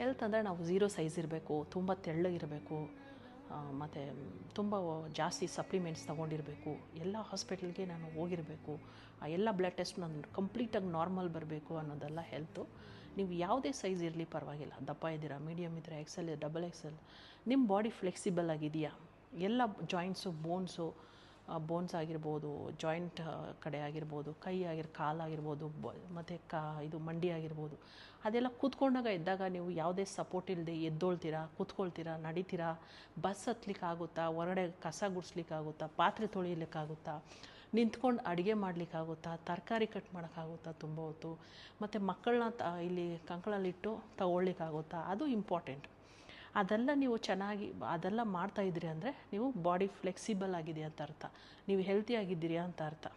Health ಅಂದರೆ ನಾವು zero size ಇರಬೇಕು, ತುಂಬ ತೆಳ್ಳಗಿರಬೇಕು, ಮತ್ತು ತುಂಬ ಜಾಸ್ತಿ ಸಪ್ಲಿಮೆಂಟ್ಸ್ ತೊಗೊಂಡಿರಬೇಕು, ಎಲ್ಲ ಹಾಸ್ಪಿಟಲ್ಗೆ ನಾನು ಹೋಗಿರಬೇಕು, ಆ ಎಲ್ಲ ಬ್ಲಡ್ ಟೆಸ್ಟ್ ನಾನು ಕಂಪ್ಲೀಟಾಗಿ ನಾರ್ಮಲ್ ಬರಬೇಕು ಅನ್ನೋದೆಲ್ಲ ಹೆಲ್ತು. ನೀವು ಯಾವುದೇ ಸೈಜ್ ಇರಲಿ ಪರವಾಗಿಲ್ಲ, ದಪ್ಪ ಇದ್ದೀರಾ, ಮೀಡಿಯಮ್ ಇದ್ದರೆ, ಎಕ್ಸೆಲ್, ಡಬಲ್ ಎಕ್ಸೆಲ್, ನಿಮ್ಮ ಬಾಡಿ ಫ್ಲೆಕ್ಸಿಬಲ್ ಆಗಿದೆಯಾ, ಎಲ್ಲ ಜಾಯಿಂಟ್ಸು, ಬೋನ್ಸ್ ಆಗಿರ್ಬೋದು, ಜಾಯಿಂಟ್ ಕಡೆ ಆಗಿರ್ಬೋದು, ಕೈ ಕಾಲಾಗಿರ್ಬೋದು, ಮತ್ತು ಇದು ಮಂಡಿ ಆಗಿರ್ಬೋದು, ಅದೆಲ್ಲ ಕೂತ್ಕೊಂಡಾಗ ಎದ್ದಾಗ ನೀವು ಯಾವುದೇ ಸಪೋರ್ಟ್ ಇಲ್ಲದೆ ಎದ್ದೊಳ್ತೀರಾ, ಕೂತ್ಕೊಳ್ತೀರಾ, ನಡೀತೀರಾ, ಬಸ್ ಹತ್ಲಿಕ್ಕಾಗುತ್ತಾ, ಹೊರಗಡೆ ಕಸ ಗುಡಿಸ್ಲಿಕ್ಕಾಗುತ್ತಾ, ಪಾತ್ರೆ ತೊಳಿಲಿಕ್ಕಾಗುತ್ತಾ, ನಿಂತ್ಕೊಂಡು ಅಡುಗೆ ಮಾಡಲಿಕ್ಕಾಗುತ್ತಾ, ತರಕಾರಿ ಕಟ್ ಮಾಡೋಕ್ಕಾಗುತ್ತಾ ತುಂಬ ಹೊತ್ತು, ಮತ್ತು ಮಕ್ಕಳನ್ನ ಇಲ್ಲಿ ಕಂಕಳಲ್ಲಿಟ್ಟು ತಗೊಳ್ಳಿಕ್ಕಾಗುತ್ತಾ, ಅದು ಇಂಪಾರ್ಟೆಂಟ್. ಅದೆಲ್ಲ ನೀವು ಚೆನ್ನಾಗಿ ಅದೆಲ್ಲ ಮಾಡ್ತಾಯಿದ್ರಿ ಅಂದರೆ ನೀವು ಬಾಡಿ ಫ್ಲೆಕ್ಸಿಬಲ್ ಆಗಿದೆ ಅಂತ ಅರ್ಥ, ನೀವು ಹೆಲ್ತಿ ಆಗಿದ್ದೀರಿ ಅಂತ ಅರ್ಥ.